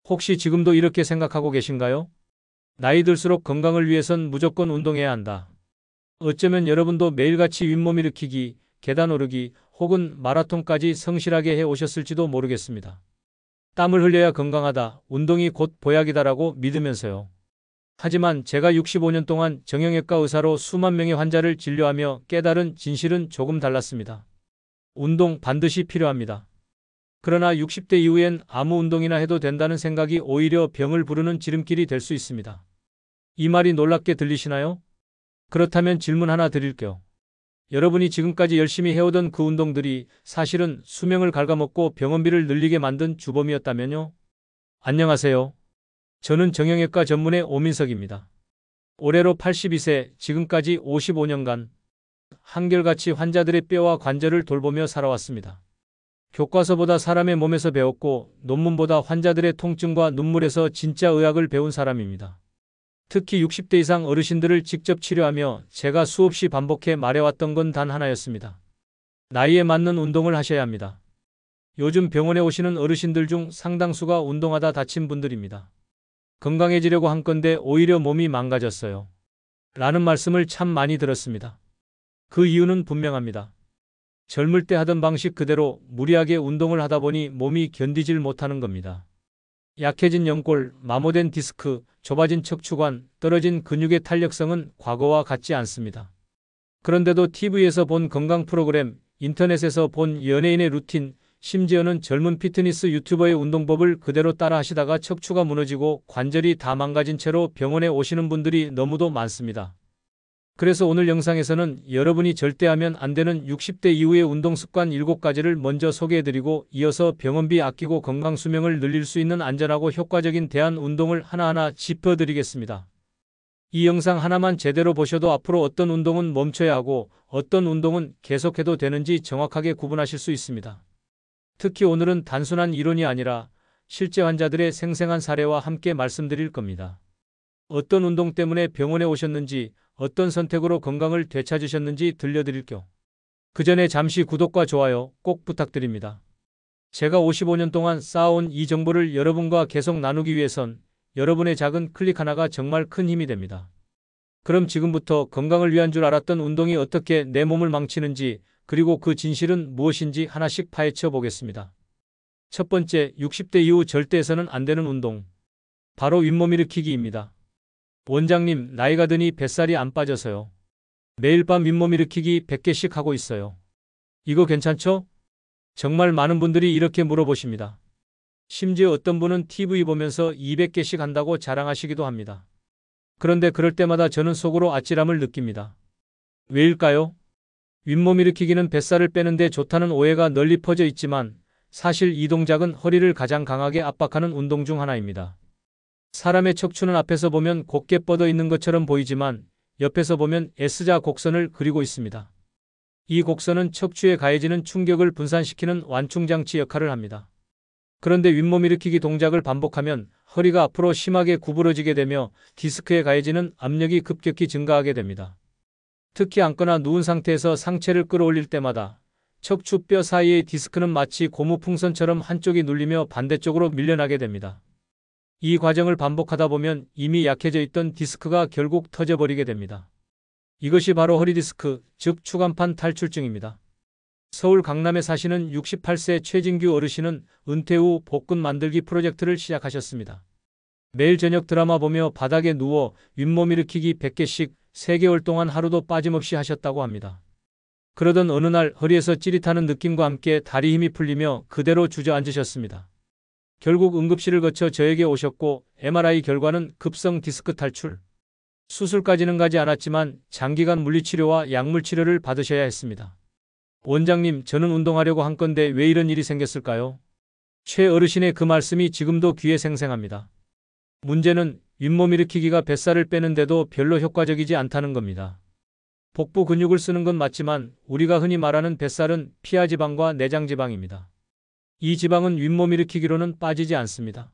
혹시 지금도 이렇게 생각하고 계신가요? 나이 들수록 건강을 위해선 무조건 운동해야 한다. 어쩌면 여러분도 매일같이 윗몸 일으키기, 계단 오르기 혹은 마라톤까지 성실하게 해 오셨을지도 모르겠습니다. 땀을 흘려야 건강하다, 운동이 곧 보약이다라고 믿으면서요. 하지만 제가 65년 동안 정형외과 의사로 수만 명의 환자를 진료하며 깨달은 진실은 조금 달랐습니다. 운동 반드시 필요합니다. 그러나 60대 이후엔 아무 운동이나 해도 된다는 생각이 오히려 병을 부르는 지름길이 될 수 있습니다. 이 말이 놀랍게 들리시나요? 그렇다면 질문 하나 드릴게요. 여러분이 지금까지 열심히 해오던 그 운동들이 사실은 수명을 갉아먹고 병원비를 늘리게 만든 주범이었다면요? 안녕하세요. 저는 정형외과 전문의 오민석입니다. 올해로 82세, 지금까지 55년간 한결같이 환자들의 뼈와 관절을 돌보며 살아왔습니다. 교과서보다 사람의 몸에서 배웠고 논문보다 환자들의 통증과 눈물에서 진짜 의학을 배운 사람입니다. 특히 60대 이상 어르신들을 직접 치료하며 제가 수없이 반복해 말해왔던 건 단 하나였습니다. 나이에 맞는 운동을 하셔야 합니다. 요즘 병원에 오시는 어르신들 중 상당수가 운동하다 다친 분들입니다. 건강해지려고 한 건데 오히려 몸이 망가졌어요. 라는 말씀을 참 많이 들었습니다. 그 이유는 분명합니다. 젊을 때 하던 방식 그대로 무리하게 운동을 하다 보니 몸이 견디질 못하는 겁니다. 약해진 연골, 마모된 디스크, 좁아진 척추관, 떨어진 근육의 탄력성은 과거와 같지 않습니다. 그런데도 TV에서 본 건강 프로그램, 인터넷에서 본 연예인의 루틴, 심지어는 젊은 피트니스 유튜버의 운동법을 그대로 따라 하시다가 척추가 무너지고 관절이 다 망가진 채로 병원에 오시는 분들이 너무도 많습니다. 그래서 오늘 영상에서는 여러분이 절대 하면 안 되는 60대 이후의 운동 습관 7가지를 먼저 소개해드리고 이어서 병원비 아끼고 건강 수명을 늘릴 수 있는 안전하고 효과적인 대안 운동을 하나하나 짚어드리겠습니다. 이 영상 하나만 제대로 보셔도 앞으로 어떤 운동은 멈춰야 하고 어떤 운동은 계속해도 되는지 정확하게 구분하실 수 있습니다. 특히 오늘은 단순한 이론이 아니라 실제 환자들의 생생한 사례와 함께 말씀드릴 겁니다. 어떤 운동 때문에 병원에 오셨는지, 어떤 선택으로 건강을 되찾으셨는지 들려드릴게요. 그 전에 잠시 구독과 좋아요 꼭 부탁드립니다. 제가 55년 동안 쌓아온 이 정보를 여러분과 계속 나누기 위해선 여러분의 작은 클릭 하나가 정말 큰 힘이 됩니다. 그럼 지금부터 건강을 위한 줄 알았던 운동이 어떻게 내 몸을 망치는지, 그리고 그 진실은 무엇인지 하나씩 파헤쳐 보겠습니다. 첫 번째, 60대 이후 절대 해서는 안 되는 운동. 바로 윗몸 일으키기입니다. 원장님, 나이가 드니 뱃살이 안 빠져서요. 매일 밤 윗몸 일으키기 100개씩 하고 있어요. 이거 괜찮죠? 정말 많은 분들이 이렇게 물어보십니다. 심지어 어떤 분은 TV 보면서 200개씩 한다고 자랑하시기도 합니다. 그런데 그럴 때마다 저는 속으로 아찔함을 느낍니다. 왜일까요? 윗몸 일으키기는 뱃살을 빼는데 좋다는 오해가 널리 퍼져 있지만 사실 이 동작은 허리를 가장 강하게 압박하는 운동 중 하나입니다. 사람의 척추는 앞에서 보면 곧게 뻗어 있는 것처럼 보이지만 옆에서 보면 S자 곡선을 그리고 있습니다. 이 곡선은 척추에 가해지는 충격을 분산시키는 완충장치 역할을 합니다. 그런데 윗몸 일으키기 동작을 반복하면 허리가 앞으로 심하게 구부러지게 되며 디스크에 가해지는 압력이 급격히 증가하게 됩니다. 특히 앉거나 누운 상태에서 상체를 끌어올릴 때마다 척추뼈 사이의 디스크는 마치 고무풍선처럼 한쪽이 눌리며 반대쪽으로 밀려나게 됩니다. 이 과정을 반복하다 보면 이미 약해져 있던 디스크가 결국 터져버리게 됩니다. 이것이 바로 허리디스크, 즉 추간판 탈출증입니다. 서울 강남에 사시는 68세 최진규 어르신은 은퇴 후 복근 만들기 프로젝트를 시작하셨습니다. 매일 저녁 드라마 보며 바닥에 누워 윗몸 일으키기 100개씩 3개월 동안 하루도 빠짐없이 하셨다고 합니다. 그러던 어느 날 허리에서 찌릿하는 느낌과 함께 다리 힘이 풀리며 그대로 주저앉으셨습니다. 결국 응급실을 거쳐 저에게 오셨고 MRI 결과는 급성 디스크 탈출. 수술까지는 가지 않았지만 장기간 물리치료와 약물치료를 받으셔야 했습니다. 원장님, 저는 운동하려고 한 건데 왜 이런 일이 생겼을까요? 최 어르신의 그 말씀이 지금도 귀에 생생합니다. 문제는 윗몸 일으키기가 뱃살을 빼는데도 별로 효과적이지 않다는 겁니다. 복부 근육을 쓰는 건 맞지만 우리가 흔히 말하는 뱃살은 피하지방과 내장지방입니다. 이 지방은 윗몸 일으키기로는 빠지지 않습니다.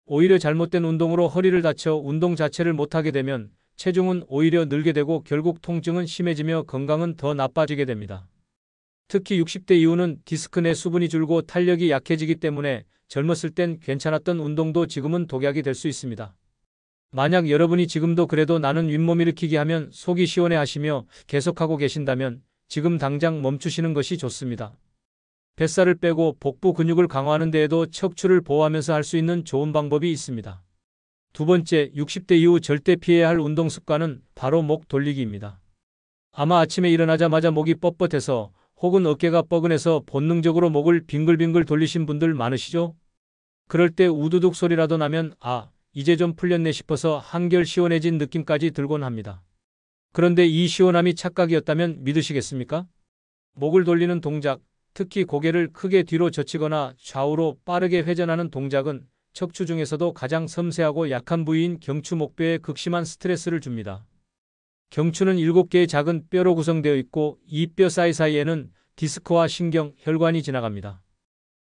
오히려 잘못된 운동으로 허리를 다쳐 운동 자체를 못하게 되면 체중은 오히려 늘게 되고 결국 통증은 심해지며 건강은 더 나빠지게 됩니다. 특히 60대 이후는 디스크 내 수분이 줄고 탄력이 약해지기 때문에 젊었을 땐 괜찮았던 운동도 지금은 독약이 될 수 있습니다. 만약 여러분이 지금도 그래도 나는 윗몸 일으키기 하면 속이 시원해 하시며 계속하고 계신다면 지금 당장 멈추시는 것이 좋습니다. 뱃살을 빼고 복부 근육을 강화하는 데에도 척추를 보호하면서 할 수 있는 좋은 방법이 있습니다. 두 번째, 60대 이후 절대 피해야 할 운동 습관은 바로 목 돌리기입니다. 아마 아침에 일어나자마자 목이 뻣뻣해서 혹은 어깨가 뻐근해서 본능적으로 목을 빙글빙글 돌리신 분들 많으시죠? 그럴 때 우두둑 소리라도 나면 이제 좀 풀렸네 싶어서 한결 시원해진 느낌까지 들곤 합니다. 그런데 이 시원함이 착각이었다면 믿으시겠습니까? 목을 돌리는 동작, 특히 고개를 크게 뒤로 젖히거나 좌우로 빠르게 회전하는 동작은 척추 중에서도 가장 섬세하고 약한 부위인 경추 목뼈에 극심한 스트레스를 줍니다. 경추는 7개의 작은 뼈로 구성되어 있고 이 뼈 사이사이에는 디스크와 신경, 혈관이 지나갑니다.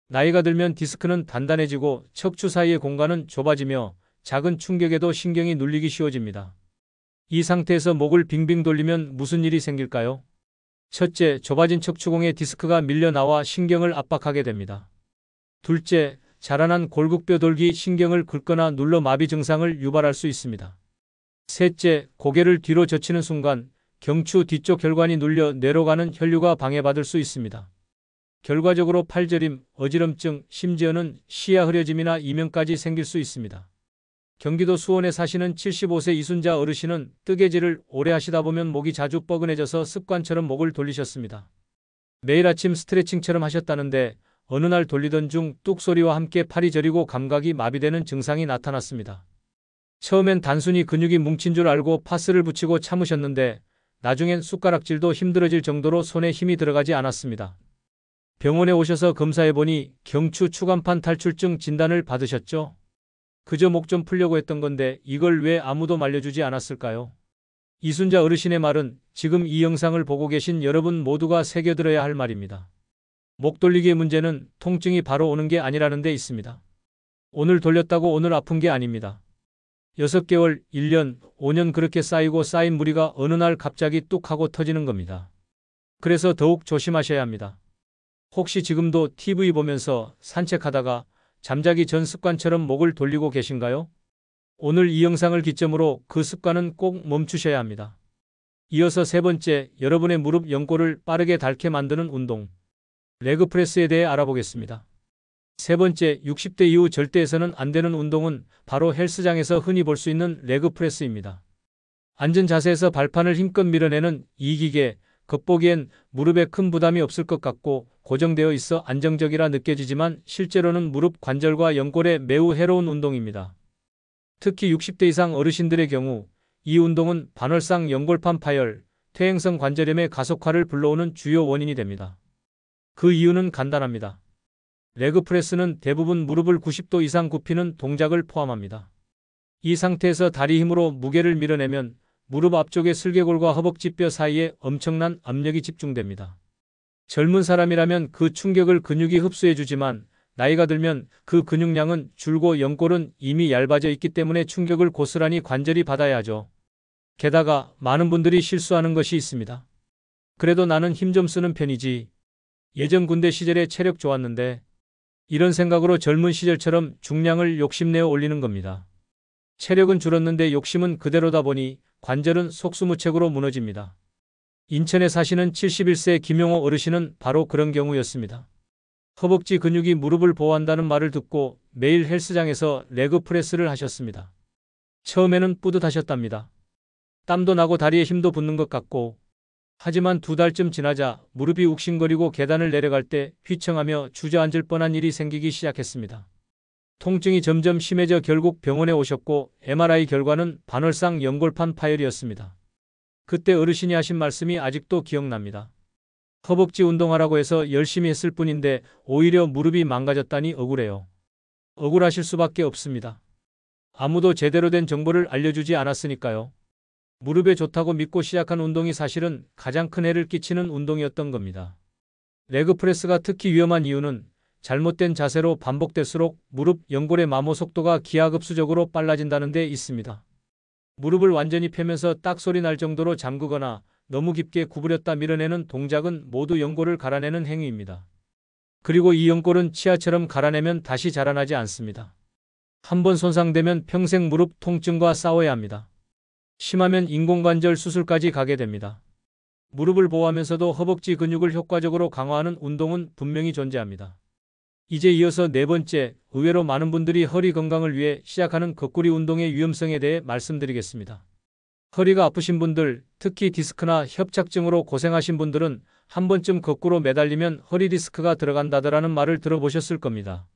나이가 들면 디스크는 단단해지고 척추 사이의 공간은 좁아지며 작은 충격에도 신경이 눌리기 쉬워집니다. 이 상태에서 목을 빙빙 돌리면 무슨 일이 생길까요? 첫째, 좁아진 척추공에 디스크가 밀려 나와 신경을 압박하게 됩니다. 둘째, 자라난 골극뼈 돌기 신경을 긁거나 눌러 마비 증상을 유발할 수 있습니다. 셋째, 고개를 뒤로 젖히는 순간 경추 뒤쪽 혈관이 눌려 뇌로 가는 혈류가 방해받을 수 있습니다. 결과적으로 팔저림, 어지럼증, 심지어는 시야 흐려짐이나 이명까지 생길 수 있습니다. 경기도 수원에 사시는 75세 이순자 어르신은 뜨개질을 오래 하시다 보면 목이 자주 뻐근해져서 습관처럼 목을 돌리셨습니다. 매일 아침 스트레칭처럼 하셨다는데 어느 날 돌리던 중 뚝 소리와 함께 팔이 저리고 감각이 마비되는 증상이 나타났습니다. 처음엔 단순히 근육이 뭉친 줄 알고 파스를 붙이고 참으셨는데 나중엔 숟가락질도 힘들어질 정도로 손에 힘이 들어가지 않았습니다. 병원에 오셔서 검사해보니 경추 추간판 탈출증 진단을 받으셨죠? 그저 목 좀 풀려고 했던 건데 이걸 왜 아무도 말려주지 않았을까요? 이순자 어르신의 말은 지금 이 영상을 보고 계신 여러분 모두가 새겨들어야 할 말입니다. 목 돌리기의 문제는 통증이 바로 오는 게 아니라는 데 있습니다. 오늘 돌렸다고 오늘 아픈 게 아닙니다. 6개월, 1년, 5년 그렇게 쌓이고 쌓인 무리가 어느 날 갑자기 뚝 하고 터지는 겁니다. 그래서 더욱 조심하셔야 합니다. 혹시 지금도 TV 보면서 산책하다가 잠자기 전 습관처럼 목을 돌리고 계신가요? 오늘 이 영상을 기점으로 그 습관은 꼭 멈추셔야 합니다. 이어서 세 번째, 여러분의 무릎 연골을 빠르게 닳게 만드는 운동, 레그프레스에 대해 알아보겠습니다. 세 번째, 60대 이후 절대해서는 안 되는 운동은 바로 헬스장에서 흔히 볼 수 있는 레그프레스입니다. 앉은 자세에서 발판을 힘껏 밀어내는 이 기계, 겉보기엔 무릎에 큰 부담이 없을 것 같고 고정되어 있어 안정적이라 느껴지지만 실제로는 무릎 관절과 연골에 매우 해로운 운동입니다. 특히 60대 이상 어르신들의 경우 이 운동은 반월상 연골판 파열, 퇴행성 관절염의 가속화를 불러오는 주요 원인이 됩니다. 그 이유는 간단합니다. 레그프레스는 대부분 무릎을 90도 이상 굽히는 동작을 포함합니다. 이 상태에서 다리 힘으로 무게를 밀어내면 무릎 앞쪽의 슬개골과 허벅지뼈 사이에 엄청난 압력이 집중됩니다. 젊은 사람이라면 그 충격을 근육이 흡수해주지만 나이가 들면 그 근육량은 줄고 연골은 이미 얇아져 있기 때문에 충격을 고스란히 관절이 받아야 하죠. 게다가 많은 분들이 실수하는 것이 있습니다. 그래도 나는 힘 좀 쓰는 편이지. 예전 군대 시절에 체력 좋았는데. 이런 생각으로 젊은 시절처럼 중량을 욕심내어 올리는 겁니다. 체력은 줄었는데 욕심은 그대로다 보니 관절은 속수무책으로 무너집니다. 인천에 사시는 71세 김용호 어르신은 바로 그런 경우였습니다. 허벅지 근육이 무릎을 보호한다는 말을 듣고 매일 헬스장에서 레그프레스를 하셨습니다. 처음에는 뿌듯하셨답니다. 땀도 나고 다리에 힘도 붙는 것 같고. 하지만 2달쯤 지나자 무릎이 욱신거리고 계단을 내려갈 때 휘청하며 주저앉을 뻔한 일이 생기기 시작했습니다. 통증이 점점 심해져 결국 병원에 오셨고 MRI 결과는 반월상 연골판 파열이었습니다. 그때 어르신이 하신 말씀이 아직도 기억납니다. 허벅지 운동하라고 해서 열심히 했을 뿐인데 오히려 무릎이 망가졌다니 억울해요. 억울하실 수밖에 없습니다. 아무도 제대로 된 정보를 알려주지 않았으니까요. 무릎에 좋다고 믿고 시작한 운동이 사실은 가장 큰 해를 끼치는 운동이었던 겁니다. 레그프레스가 특히 위험한 이유는 잘못된 자세로 반복될수록 무릎 연골의 마모 속도가 기하급수적으로 빨라진다는 데 있습니다. 무릎을 완전히 펴면서 딱 소리 날 정도로 잠그거나 너무 깊게 구부렸다 밀어내는 동작은 모두 연골을 갈아내는 행위입니다. 그리고 이 연골은 치아처럼 갈아내면 다시 자라나지 않습니다. 한번 손상되면 평생 무릎 통증과 싸워야 합니다. 심하면 인공관절 수술까지 가게 됩니다. 무릎을 보호하면서도 허벅지 근육을 효과적으로 강화하는 운동은 분명히 존재합니다. 이제 이어서 네 번째, 의외로 많은 분들이 허리 건강을 위해 시작하는 거꾸리 운동의 위험성에 대해 말씀드리겠습니다. 허리가 아프신 분들, 특히 디스크나 협착증으로 고생하신 분들은 한 번쯤 거꾸로 매달리면 허리 디스크가 들어간다더라는 말을 들어보셨을 겁니다.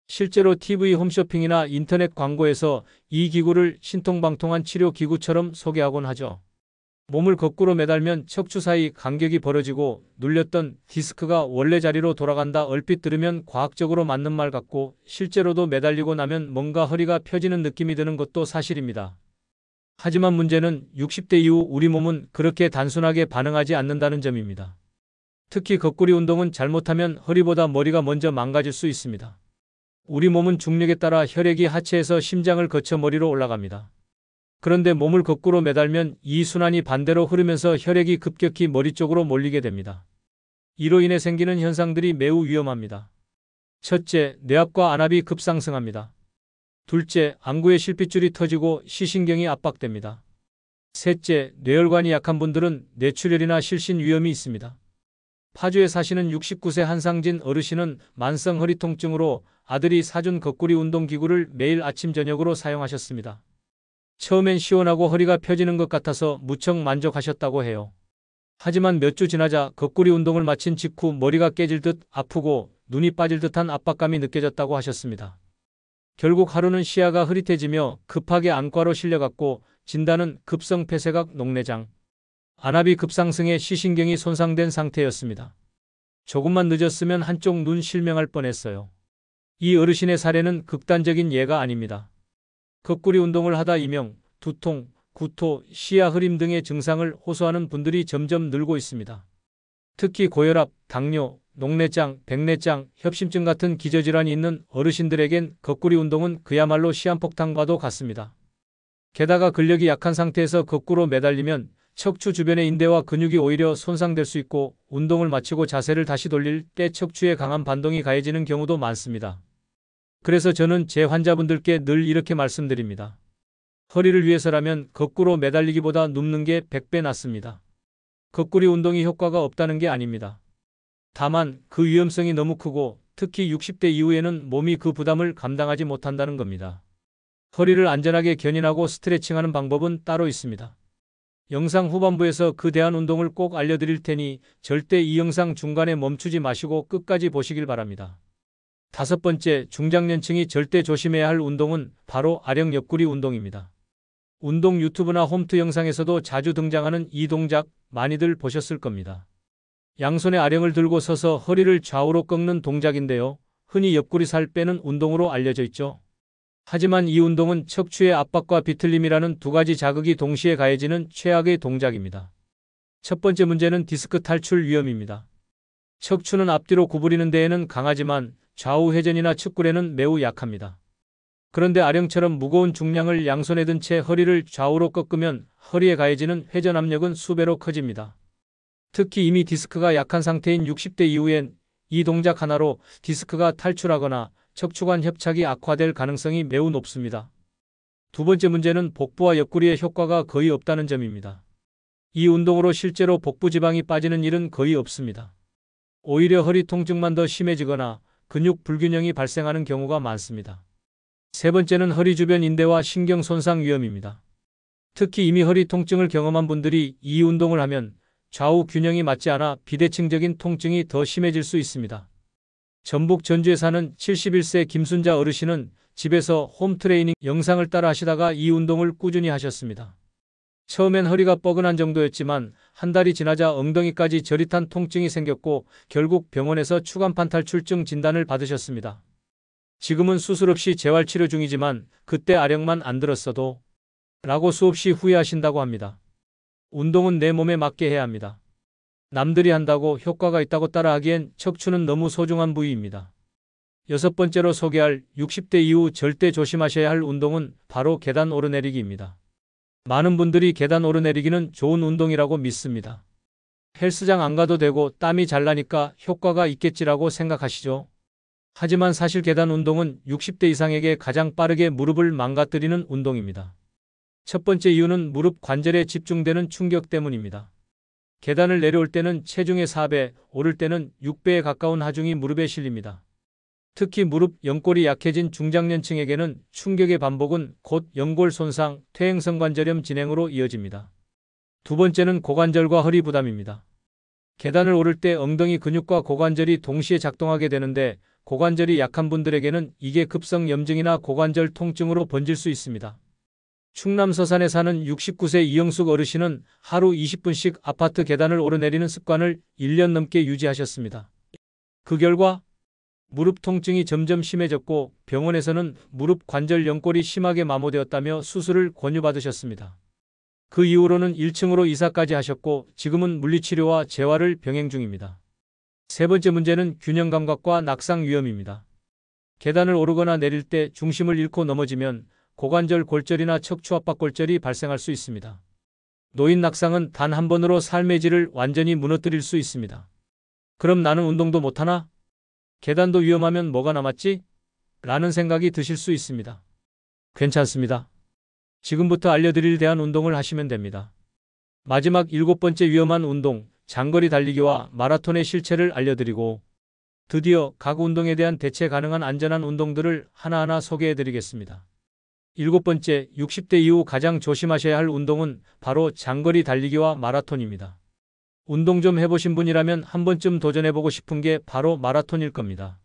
실제로 TV 홈쇼핑이나 인터넷 광고에서 이 기구를 신통방통한 치료 기구처럼 소개하곤 하죠. 몸을 거꾸로 매달면 척추 사이 간격이 벌어지고 눌렸던 디스크가 원래 자리로 돌아간다. 얼핏 들으면 과학적으로 맞는 말 같고 실제로도 매달리고 나면 뭔가 허리가 펴지는 느낌이 드는 것도 사실입니다. 하지만 문제는 60대 이후 우리 몸은 그렇게 단순하게 반응하지 않는다는 점입니다. 특히 거꾸리 운동은 잘못하면 허리보다 머리가 먼저 망가질 수 있습니다. 우리 몸은 중력에 따라 혈액이 하체에서 심장을 거쳐 머리로 올라갑니다. 그런데 몸을 거꾸로 매달면 이 순환이 반대로 흐르면서 혈액이 급격히 머리 쪽으로 몰리게 됩니다. 이로 인해 생기는 현상들이 매우 위험합니다. 첫째, 뇌압과 안압이 급상승합니다. 둘째, 안구의 실핏줄이 터지고 시신경이 압박됩니다. 셋째, 뇌혈관이 약한 분들은 뇌출혈이나 실신 위험이 있습니다. 파주에 사시는 69세 한상진 어르신은 만성 허리 통증으로 아들이 사준 거꾸리 운동기구를 매일 아침 저녁으로 사용하셨습니다. 처음엔 시원하고 허리가 펴지는 것 같아서 무척 만족하셨다고 해요. 하지만 몇 주 지나자 거꾸리 운동을 마친 직후 머리가 깨질 듯 아프고 눈이 빠질 듯한 압박감이 느껴졌다고 하셨습니다. 결국 하루는 시야가 흐릿해지며 급하게 안과로 실려갔고 진단은 급성 폐쇄각 녹내장, 안압이 급상승해 시신경이 손상된 상태였습니다. 조금만 늦었으면 한쪽 눈 실명할 뻔했어요. 이 어르신의 사례는 극단적인 예가 아닙니다. 거꾸리 운동을 하다 이명, 두통, 구토, 시야 흐림 등의 증상을 호소하는 분들이 점점 늘고 있습니다. 특히 고혈압, 당뇨, 녹내장, 백내장, 협심증 같은 기저질환이 있는 어르신들에겐 거꾸리 운동은 그야말로 시한폭탄과도 같습니다. 게다가 근력이 약한 상태에서 거꾸로 매달리면 척추 주변의 인대와 근육이 오히려 손상될 수 있고 운동을 마치고 자세를 다시 돌릴 때 척추에 강한 반동이 가해지는 경우도 많습니다. 그래서 저는 제 환자분들께 늘 이렇게 말씀드립니다. 허리를 위해서라면 거꾸로 매달리기보다 눕는 게 100배 낫습니다. 거꾸리 운동이 효과가 없다는 게 아닙니다. 다만 그 위험성이 너무 크고 특히 60대 이후에는 몸이 그 부담을 감당하지 못한다는 겁니다. 허리를 안전하게 견인하고 스트레칭하는 방법은 따로 있습니다. 영상 후반부에서 그 대한 운동을 꼭 알려드릴 테니 절대 이 영상 중간에 멈추지 마시고 끝까지 보시길 바랍니다. 다섯 번째, 중장년층이 절대 조심해야 할 운동은 바로 아령 옆구리 운동입니다. 운동 유튜브나 홈트 영상에서도 자주 등장하는 이 동작 많이들 보셨을 겁니다. 양손에 아령을 들고 서서 허리를 좌우로 꺾는 동작인데요. 흔히 옆구리 살 빼는 운동으로 알려져 있죠. 하지만 이 운동은 척추의 압박과 비틀림이라는 두 가지 자극이 동시에 가해지는 최악의 동작입니다. 첫 번째 문제는 디스크 탈출 위험입니다. 척추는 앞뒤로 구부리는 데에는 강하지만 좌우 회전이나 측굴에는 매우 약합니다. 그런데 아령처럼 무거운 중량을 양손에 든 채 허리를 좌우로 꺾으면 허리에 가해지는 회전 압력은 수배로 커집니다. 특히 이미 디스크가 약한 상태인 60대 이후엔 이 동작 하나로 디스크가 탈출하거나 척추관 협착이 악화될 가능성이 매우 높습니다. 두 번째 문제는 복부와 옆구리의 효과가 거의 없다는 점입니다. 이 운동으로 실제로 복부 지방이 빠지는 일은 거의 없습니다. 오히려 허리 통증만 더 심해지거나 근육 불균형이 발생하는 경우가 많습니다. 세 번째는 허리 주변 인대와 신경 손상 위험입니다. 특히 이미 허리 통증을 경험한 분들이 이 운동을 하면 좌우 균형이 맞지 않아 비대칭적인 통증이 더 심해질 수 있습니다. 전북 전주에 사는 71세 김순자 어르신은 집에서 홈트레이닝 영상을 따라 하시다가 이 운동을 꾸준히 하셨습니다. 처음엔 허리가 뻐근한 정도였지만 한 달이 지나자 엉덩이까지 저릿한 통증이 생겼고 결국 병원에서 추간판 탈출증 진단을 받으셨습니다. 지금은 수술 없이 재활치료 중이지만 그때 아령만 안 들었어도 라고 수없이 후회하신다고 합니다. 운동은 내 몸에 맞게 해야 합니다. 남들이 한다고 효과가 있다고 따라하기엔 척추는 너무 소중한 부위입니다. 여섯 번째로 소개할 60대 이후 절대 조심하셔야 할 운동은 바로 계단 오르내리기입니다. 많은 분들이 계단 오르내리기는 좋은 운동이라고 믿습니다. 헬스장 안 가도 되고 땀이 잘 나니까 효과가 있겠지라고 생각하시죠? 하지만 사실 계단 운동은 60대 이상에게 가장 빠르게 무릎을 망가뜨리는 운동입니다. 첫 번째 이유는 무릎 관절에 집중되는 충격 때문입니다. 계단을 내려올 때는 체중의 4배, 오를 때는 6배에 가까운 하중이 무릎에 실립니다. 특히 무릎 연골이 약해진 중장년층에게는 충격의 반복은 곧 연골 손상, 퇴행성관절염 진행으로 이어집니다. 두 번째는 고관절과 허리 부담입니다. 계단을 오를 때 엉덩이 근육과 고관절이 동시에 작동하게 되는데 고관절이 약한 분들에게는 이게 급성염증이나 고관절 통증으로 번질 수 있습니다. 충남 서산에 사는 69세 이영숙 어르신은 하루 20분씩 아파트 계단을 오르내리는 습관을 1년 넘게 유지하셨습니다. 그 결과 무릎 통증이 점점 심해졌고 병원에서는 무릎 관절 연골이 심하게 마모되었다며 수술을 권유받으셨습니다. 그 이후로는 1층으로 이사까지 하셨고 지금은 물리치료와 재활을 병행 중입니다. 세 번째 문제는 균형 감각과 낙상 위험입니다. 계단을 오르거나 내릴 때 중심을 잃고 넘어지면 고관절 골절이나 척추 압박골절이 발생할 수 있습니다. 노인 낙상은 단 한 번으로 삶의 질을 완전히 무너뜨릴 수 있습니다. 그럼 나는 운동도 못하나? 계단도 위험하면 뭐가 남았지? 라는 생각이 드실 수 있습니다. 괜찮습니다. 지금부터 알려드릴 대한 운동을 하시면 됩니다. 마지막 7번째 위험한 운동, 장거리 달리기와 마라톤의 실체를 알려드리고 드디어 각 운동에 대한 대체 가능한 안전한 운동들을 하나하나 소개해드리겠습니다. 7번째, 60대 이후 가장 조심하셔야 할 운동은 바로 장거리 달리기와 마라톤입니다. 운동 좀 해보신 분이라면 한 번쯤 도전해보고 싶은 게 바로 마라톤일 겁니다.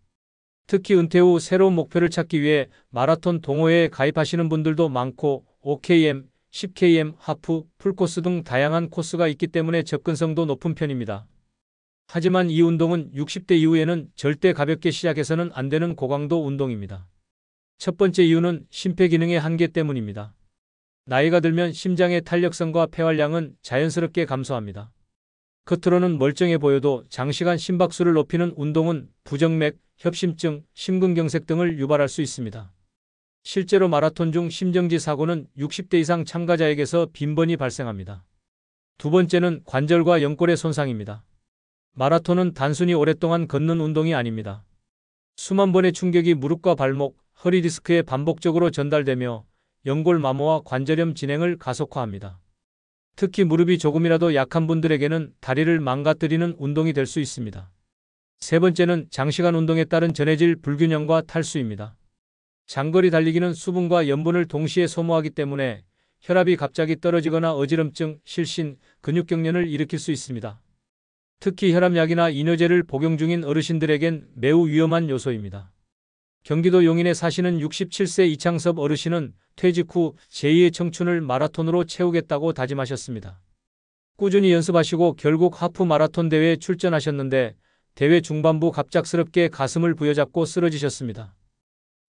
특히 은퇴 후 새로운 목표를 찾기 위해 마라톤 동호회에 가입하시는 분들도 많고 5km, 10km, 하프, 풀코스 등 다양한 코스가 있기 때문에 접근성도 높은 편입니다. 하지만 이 운동은 60대 이후에는 절대 가볍게 시작해서는 안 되는 고강도 운동입니다. 첫 번째 이유는 심폐기능의 한계 때문입니다. 나이가 들면 심장의 탄력성과 폐활량은 자연스럽게 감소합니다. 겉으로는 멀쩡해 보여도 장시간 심박수를 높이는 운동은 부정맥, 협심증, 심근경색 등을 유발할 수 있습니다. 실제로 마라톤 중 심정지 사고는 60대 이상 참가자에게서 빈번히 발생합니다. 두 번째는 관절과 연골의 손상입니다. 마라톤은 단순히 오랫동안 걷는 운동이 아닙니다. 수만 번의 충격이 무릎과 발목, 허리 디스크에 반복적으로 전달되며 연골 마모와 관절염 진행을 가속화합니다. 특히 무릎이 조금이라도 약한 분들에게는 다리를 망가뜨리는 운동이 될 수 있습니다. 세 번째는 장시간 운동에 따른 전해질 불균형과 탈수입니다. 장거리 달리기는 수분과 염분을 동시에 소모하기 때문에 혈압이 갑자기 떨어지거나 어지럼증, 실신, 근육경련을 일으킬 수 있습니다. 특히 혈압약이나 이뇨제를 복용 중인 어르신들에겐 매우 위험한 요소입니다. 경기도 용인에 사시는 67세 이창섭 어르신은 퇴직 후 제2의 청춘을 마라톤으로 채우겠다고 다짐하셨습니다. 꾸준히 연습하시고 결국 하프 마라톤 대회에 출전하셨는데 대회 중반부 갑작스럽게 가슴을 부여잡고 쓰러지셨습니다.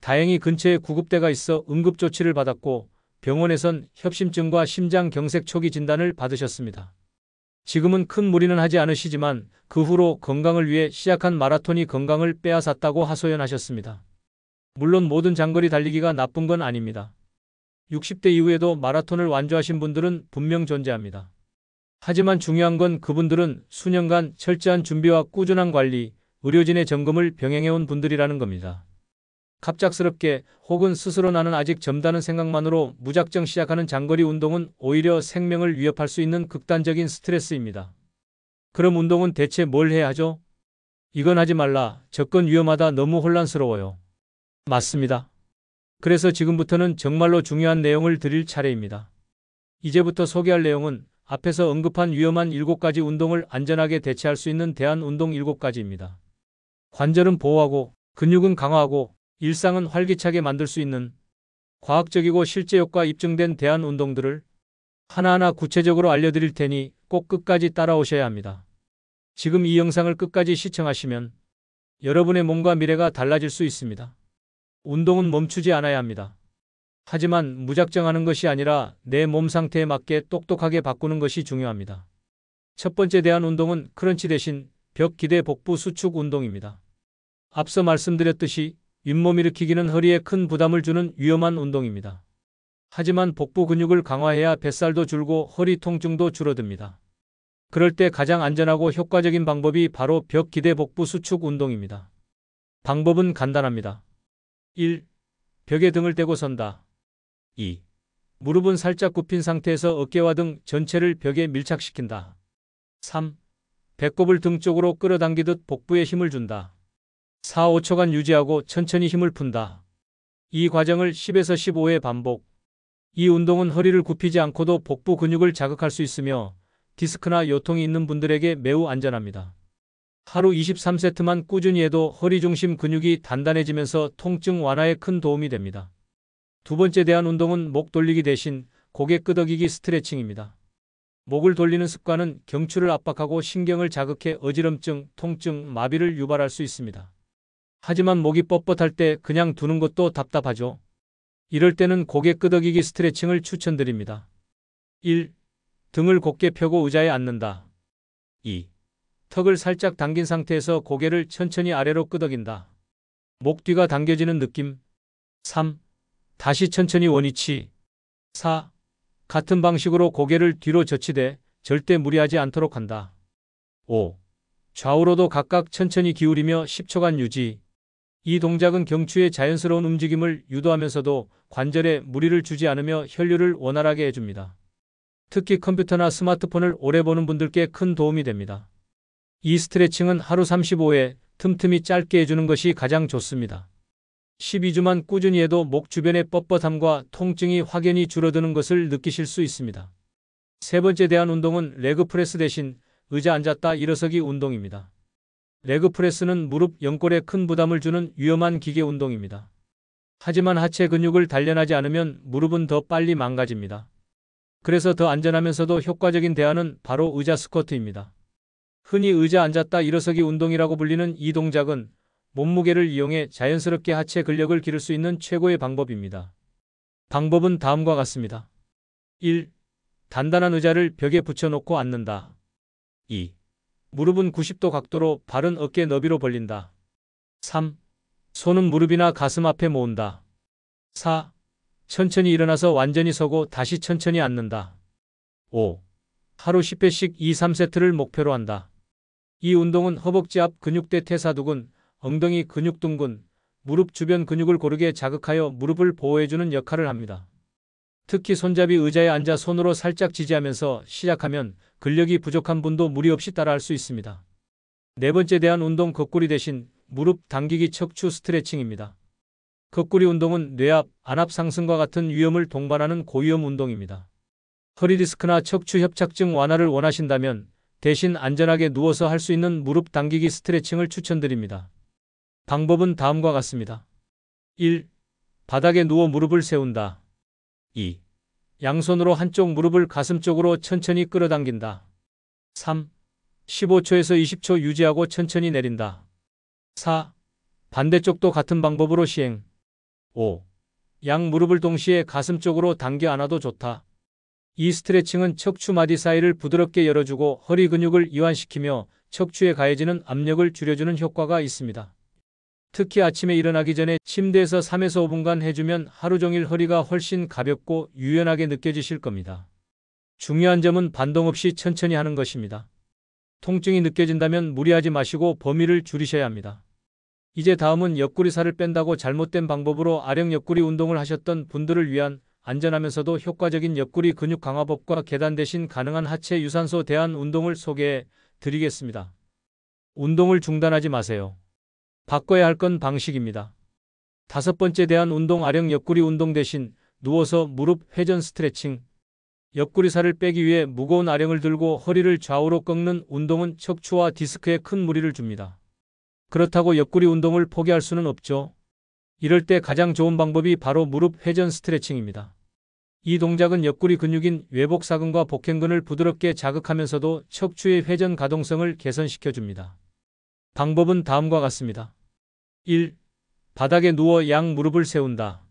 다행히 근처에 구급대가 있어 응급조치를 받았고 병원에선 협심증과 심장경색 초기 진단을 받으셨습니다. 지금은 큰 무리는 하지 않으시지만 그 후로 건강을 위해 시작한 마라톤이 건강을 빼앗았다고 하소연하셨습니다. 물론 모든 장거리 달리기가 나쁜 건 아닙니다. 60대 이후에도 마라톤을 완주하신 분들은 분명 존재합니다. 하지만 중요한 건 그분들은 수년간 철저한 준비와 꾸준한 관리, 의료진의 점검을 병행해온 분들이라는 겁니다. 갑작스럽게 혹은 스스로 나는 아직 젊다는 생각만으로 무작정 시작하는 장거리 운동은 오히려 생명을 위협할 수 있는 극단적인 스트레스입니다. 그럼 운동은 대체 뭘 해야 하죠? 이건 하지 말라, 접근 위험하다, 너무 혼란스러워요. 맞습니다. 그래서 지금부터는 정말로 중요한 내용을 드릴 차례입니다. 이제부터 소개할 내용은 앞에서 언급한 위험한 7가지 운동을 안전하게 대체할 수 있는 대안 운동 7가지입니다. 관절은 보호하고 근육은 강화하고 일상은 활기차게 만들 수 있는 과학적이고 실제 효과 입증된 대안 운동들을 하나하나 구체적으로 알려드릴 테니 꼭 끝까지 따라오셔야 합니다. 지금 이 영상을 끝까지 시청하시면 여러분의 몸과 미래가 달라질 수 있습니다. 운동은 멈추지 않아야 합니다. 하지만 무작정 하는 것이 아니라 내 몸 상태에 맞게 똑똑하게 바꾸는 것이 중요합니다. 첫 번째 대안 운동은 크런치 대신 벽 기대 복부 수축 운동입니다. 앞서 말씀드렸듯이 윗몸 일으키기는 허리에 큰 부담을 주는 위험한 운동입니다. 하지만 복부 근육을 강화해야 뱃살도 줄고 허리 통증도 줄어듭니다. 그럴 때 가장 안전하고 효과적인 방법이 바로 벽 기대 복부 수축 운동입니다. 방법은 간단합니다. 1. 벽에 등을 대고 선다. 2. 무릎은 살짝 굽힌 상태에서 어깨와 등 전체를 벽에 밀착시킨다. 3. 배꼽을 등 쪽으로 끌어당기듯 복부에 힘을 준다. 4. 5초간 유지하고 천천히 힘을 푼다. 이 과정을 10에서 15회 반복. 이 운동은 허리를 굽히지 않고도 복부 근육을 자극할 수 있으며 디스크나 요통이 있는 분들에게 매우 안전합니다. 하루 23세트만 꾸준히 해도 허리 중심 근육이 단단해지면서 통증 완화에 큰 도움이 됩니다. 두 번째 대한 운동은 목 돌리기 대신 고개 끄덕이기 스트레칭입니다. 목을 돌리는 습관은 경추를 압박하고 신경을 자극해 어지럼증, 통증, 마비를 유발할 수 있습니다. 하지만 목이 뻣뻣할 때 그냥 두는 것도 답답하죠. 이럴 때는 고개 끄덕이기 스트레칭을 추천드립니다. 1. 등을 곧게 펴고 의자에 앉는다. 2. 턱을 살짝 당긴 상태에서 고개를 천천히 아래로 끄덕인다. 목 뒤가 당겨지는 느낌. 3. 다시 천천히 원위치. 4. 같은 방식으로 고개를 뒤로 젖히되 절대 무리하지 않도록 한다. 5. 좌우로도 각각 천천히 기울이며 10초간 유지. 이 동작은 경추의 자연스러운 움직임을 유도하면서도 관절에 무리를 주지 않으며 혈류를 원활하게 해줍니다. 특히 컴퓨터나 스마트폰을 오래 보는 분들께 큰 도움이 됩니다. 이 스트레칭은 하루 35회 틈틈이 짧게 해주는 것이 가장 좋습니다. 12주만 꾸준히 해도 목 주변의 뻣뻣함과 통증이 확연히 줄어드는 것을 느끼실 수 있습니다. 세 번째 대한 운동은 레그프레스 대신 의자 앉았다 일어서기 운동입니다. 레그프레스는 무릎 연골에 큰 부담을 주는 위험한 기계 운동입니다. 하지만 하체 근육을 단련하지 않으면 무릎은 더 빨리 망가집니다. 그래서 더 안전하면서도 효과적인 대안은 바로 의자 스쿼트입니다. 흔히 의자 앉았다 일어서기 운동이라고 불리는 이 동작은 몸무게를 이용해 자연스럽게 하체 근력을 기를 수 있는 최고의 방법입니다. 방법은 다음과 같습니다. 1. 단단한 의자를 벽에 붙여놓고 앉는다. 2. 무릎은 90도 각도로 발은 어깨 너비로 벌린다. 3. 손은 무릎이나 가슴 앞에 모은다. 4. 천천히 일어나서 완전히 서고 다시 천천히 앉는다. 5. 하루 10회씩 2, 3세트를 목표로 한다. 이 운동은 허벅지 앞 근육대 퇴사두근, 엉덩이 근육둥근, 무릎 주변 근육을 고르게 자극하여 무릎을 보호해주는 역할을 합니다. 특히 손잡이 의자에 앉아 손으로 살짝 지지하면서 시작하면 근력이 부족한 분도 무리 없이 따라할 수 있습니다. 네 번째 대한 운동 거꾸리 대신 무릎 당기기 척추 스트레칭입니다. 거꾸리 운동은 뇌압, 안압 상승과 같은 위험을 동반하는 고위험 운동입니다. 허리 디스크나 척추 협착증 완화를 원하신다면 대신 안전하게 누워서 할 수 있는 무릎 당기기 스트레칭을 추천드립니다. 방법은 다음과 같습니다. 1. 바닥에 누워 무릎을 세운다. 2. 양손으로 한쪽 무릎을 가슴 쪽으로 천천히 끌어당긴다. 3. 15초에서 20초 유지하고 천천히 내린다. 4. 반대쪽도 같은 방법으로 시행. 5. 양 무릎을 동시에 가슴 쪽으로 당겨 안아도 좋다. 이 스트레칭은 척추 마디 사이를 부드럽게 열어주고 허리 근육을 이완시키며 척추에 가해지는 압력을 줄여주는 효과가 있습니다. 특히 아침에 일어나기 전에 침대에서 3에서 5분간 해주면 하루 종일 허리가 훨씬 가볍고 유연하게 느껴지실 겁니다. 중요한 점은 반동 없이 천천히 하는 것입니다. 통증이 느껴진다면 무리하지 마시고 범위를 줄이셔야 합니다. 이제 다음은 옆구리살을 뺀다고 잘못된 방법으로 아령 옆구리 운동을 하셨던 분들을 위한 안전하면서도 효과적인 옆구리 근육 강화법과 계단 대신 가능한 하체 유산소 대한 운동을 소개해 드리겠습니다. 운동을 중단하지 마세요. 바꿔야 할 건 방식입니다. 다섯 번째 대한 운동 아령 옆구리 운동 대신 누워서 무릎 회전 스트레칭. 옆구리살을 빼기 위해 무거운 아령을 들고 허리를 좌우로 꺾는 운동은 척추와 디스크에 큰 무리를 줍니다. 그렇다고 옆구리 운동을 포기할 수는 없죠. 이럴 때 가장 좋은 방법이 바로 무릎 회전 스트레칭입니다. 이 동작은 옆구리 근육인 외복사근과 복행근을 부드럽게 자극하면서도 척추의 회전 가동성을 개선시켜줍니다. 방법은 다음과 같습니다. 1. 바닥에 누워 양 무릎을 세운다.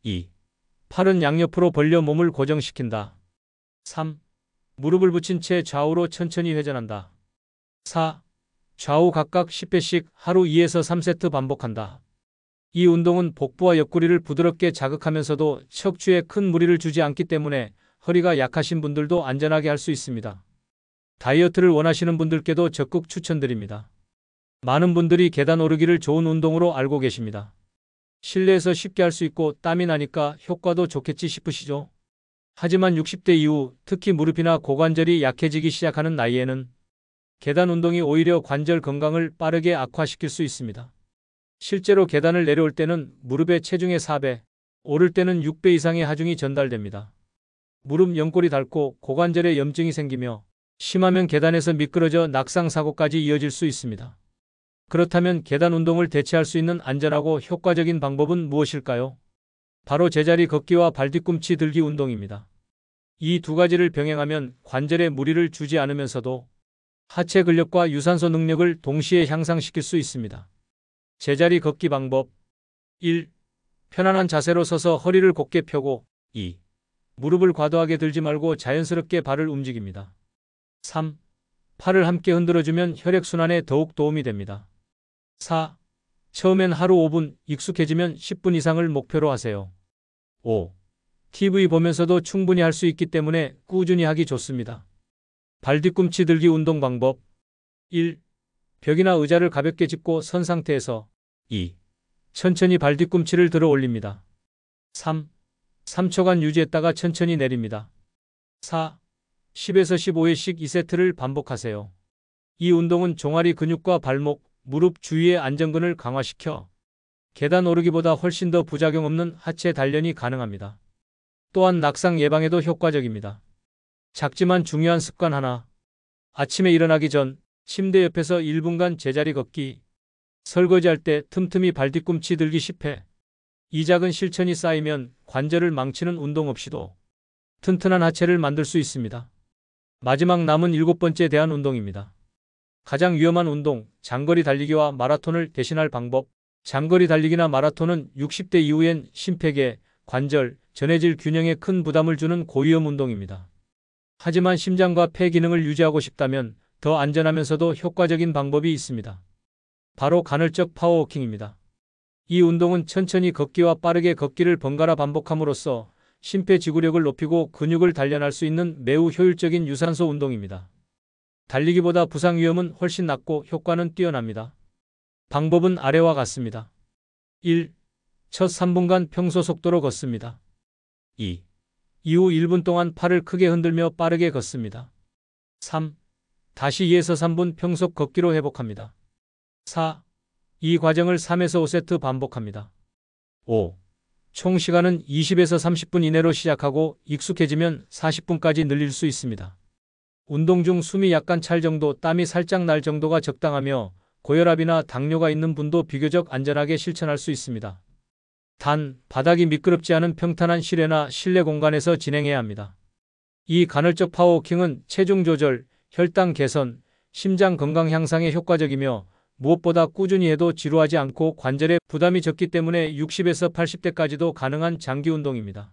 2. 팔은 양옆으로 벌려 몸을 고정시킨다. 3. 무릎을 붙인 채 좌우로 천천히 회전한다. 4. 좌우 각각 10회씩 하루 2에서 3세트 반복한다. 이 운동은 복부와 옆구리를 부드럽게 자극하면서도 척추에 큰 무리를 주지 않기 때문에 허리가 약하신 분들도 안전하게 할 수 있습니다. 다이어트를 원하시는 분들께도 적극 추천드립니다. 많은 분들이 계단 오르기를 좋은 운동으로 알고 계십니다. 실내에서 쉽게 할 수 있고 땀이 나니까 효과도 좋겠지 싶으시죠? 하지만 60대 이후 특히 무릎이나 고관절이 약해지기 시작하는 나이에는 계단 운동이 오히려 관절 건강을 빠르게 악화시킬 수 있습니다. 실제로 계단을 내려올 때는 무릎의 체중의 4배, 오를 때는 6배 이상의 하중이 전달됩니다. 무릎 연골이 닳고 고관절에 염증이 생기며 심하면 계단에서 미끄러져 낙상 사고까지 이어질 수 있습니다. 그렇다면 계단 운동을 대체할 수 있는 안전하고 효과적인 방법은 무엇일까요? 바로 제자리 걷기와 발뒤꿈치 들기 운동입니다. 이 두 가지를 병행하면 관절에 무리를 주지 않으면서도 하체 근력과 유산소 능력을 동시에 향상시킬 수 있습니다. 제자리 걷기 방법 1. 편안한 자세로 서서 허리를 곧게 펴고 2. 무릎을 과도하게 들지 말고 자연스럽게 발을 움직입니다. 3. 팔을 함께 흔들어주면 혈액순환에 더욱 도움이 됩니다. 4. 처음엔 하루 5분, 익숙해지면 10분 이상을 목표로 하세요. 5. TV 보면서도 충분히 할 수 있기 때문에 꾸준히 하기 좋습니다. 발뒤꿈치 들기 운동 방법 1. 벽이나 의자를 가볍게 짚고 선 상태에서 2. 천천히 발뒤꿈치를 들어 올립니다. 3. 3초간 유지했다가 천천히 내립니다. 4. 10에서 15회씩 2세트를 반복하세요. 이 운동은 종아리 근육과 발목, 무릎 주위의 안전근을 강화시켜 계단 오르기보다 훨씬 더 부작용 없는 하체 단련이 가능합니다. 또한 낙상 예방에도 효과적입니다. 작지만 중요한 습관 하나. 아침에 일어나기 전 침대 옆에서 1분간 제자리 걷기. 설거지할 때 틈틈이 발뒤꿈치 들기 10회. 이 작은 실천이 쌓이면 관절을 망치는 운동 없이도 튼튼한 하체를 만들 수 있습니다. 마지막 남은 7번째 대한 운동입니다. 가장 위험한 운동, 장거리 달리기와 마라톤을 대신할 방법. 장거리 달리기나 마라톤은 60대 이후엔 심폐계, 관절, 전해질 균형에 큰 부담을 주는 고위험 운동입니다. 하지만 심장과 폐 기능을 유지하고 싶다면 더 안전하면서도 효과적인 방법이 있습니다. 바로 간헐적 파워워킹입니다. 이 운동은 천천히 걷기와 빠르게 걷기를 번갈아 반복함으로써 심폐지구력을 높이고 근육을 단련할 수 있는 매우 효율적인 유산소 운동입니다. 달리기보다 부상 위험은 훨씬 낮고 효과는 뛰어납니다. 방법은 아래와 같습니다. 1. 첫 3분간 평소 속도로 걷습니다. 2. 이후 1분 동안 팔을 크게 흔들며 빠르게 걷습니다. 3. 다시 2에서 3분 평속 걷기로 회복합니다. 4. 이 과정을 3에서 5세트 반복합니다. 5. 총 시간은 20에서 30분 이내로 시작하고 익숙해지면 40분까지 늘릴 수 있습니다. 운동 중 숨이 약간 찰 정도, 땀이 살짝 날 정도가 적당하며 고혈압이나 당뇨가 있는 분도 비교적 안전하게 실천할 수 있습니다. 단, 바닥이 미끄럽지 않은 평탄한 실외나 실내 공간에서 진행해야 합니다. 이 간헐적 파워워킹은 체중 조절, 혈당 개선, 심장 건강 향상에 효과적이며 무엇보다 꾸준히 해도 지루하지 않고 관절에 부담이 적기 때문에 60에서 80대까지도 가능한 장기 운동입니다.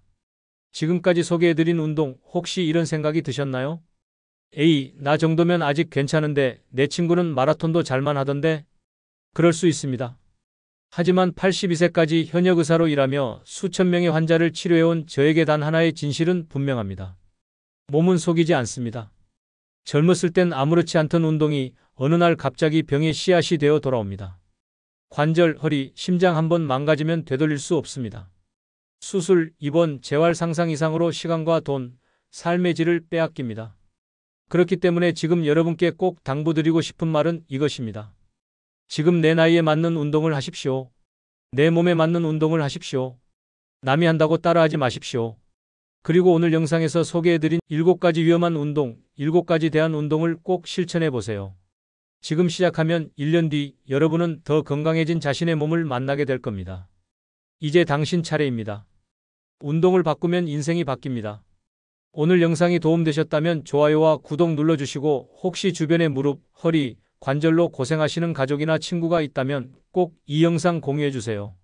지금까지 소개해드린 운동 혹시 이런 생각이 드셨나요? 에이, 나 정도면 아직 괜찮은데 내 친구는 마라톤도 잘만 하던데? 그럴 수 있습니다. 하지만 82세까지 현역 의사로 일하며 수천 명의 환자를 치료해온 저에게 단 하나의 진실은 분명합니다. 몸은 속이지 않습니다. 젊었을 땐 아무렇지 않던 운동이 어느 날 갑자기 병의 씨앗이 되어 돌아옵니다. 관절, 허리, 심장 한번 망가지면 되돌릴 수 없습니다. 수술, 입원, 재활 상상 이상으로 시간과 돈, 삶의 질을 빼앗깁니다. 그렇기 때문에 지금 여러분께 꼭 당부드리고 싶은 말은 이것입니다. 지금 내 나이에 맞는 운동을 하십시오. 내 몸에 맞는 운동을 하십시오. 남이 한다고 따라하지 마십시오. 그리고 오늘 영상에서 소개해드린 7가지 위험한 운동, 7가지 대한 운동을 꼭 실천해 보세요. 지금 시작하면 1년 뒤 여러분은 더 건강해진 자신의 몸을 만나게 될 겁니다. 이제 당신 차례입니다. 운동을 바꾸면 인생이 바뀝니다. 오늘 영상이 도움되셨다면 좋아요와 구독 눌러주시고 혹시 주변에 무릎, 허리, 관절로 고생하시는 가족이나 친구가 있다면 꼭 이 영상 공유해주세요.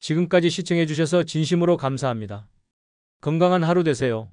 지금까지 시청해주셔서 진심으로 감사합니다. 건강한 하루 되세요.